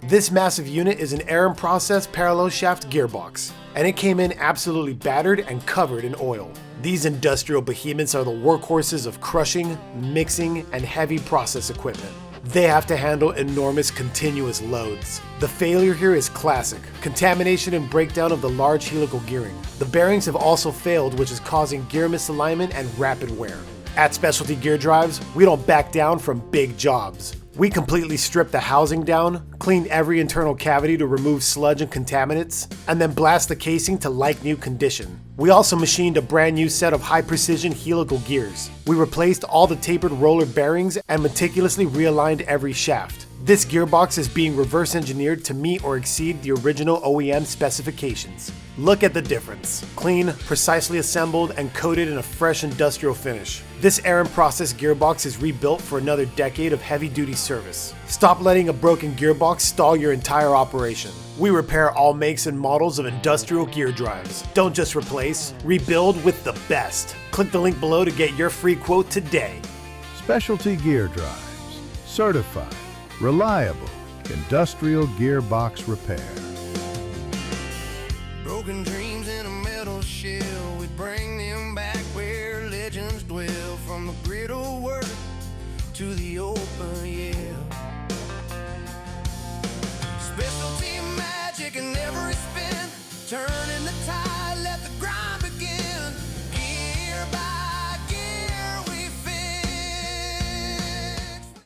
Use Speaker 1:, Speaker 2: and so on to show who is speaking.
Speaker 1: This massive unit is an air and process parallel shaft gearbox, and it came in absolutely battered and covered in oil. These industrial behemoths are the workhorses of crushing, mixing, and heavy process equipment. They have to handle enormous continuous loads. The failure here is classic: contamination and breakdown of the large helical gearing. The bearings have also failed, which is causing gear misalignment and rapid wear. At Specialty Gear Drives, we don't back down from big jobs. We completely strip the housing down, clean every internal cavity to remove sludge and contaminants, and then blast the casing to like-new condition. We also machined a brand new set of high-precision helical gears. We replaced all the tapered roller bearings and meticulously realigned every shaft. This gearbox is being reverse engineered to meet or exceed the original OEM specifications. Look at the difference. Clean, precisely assembled, and coated in a fresh industrial finish. This air and process gearbox is rebuilt for another decade of heavy-duty service. Stop letting a broken gearbox stall your entire operation. We repair all makes and models of industrial gear drives. Don't just replace, rebuild with the best. Click the link below to get your free quote today.
Speaker 2: Specialty Gear Drives. Certified, reliable, industrial gearbox repair.
Speaker 3: Broken dreams in a metal shell, we bring them back where legends dwell. From the brittle work to the open yell. Specialty magic in every spin, turn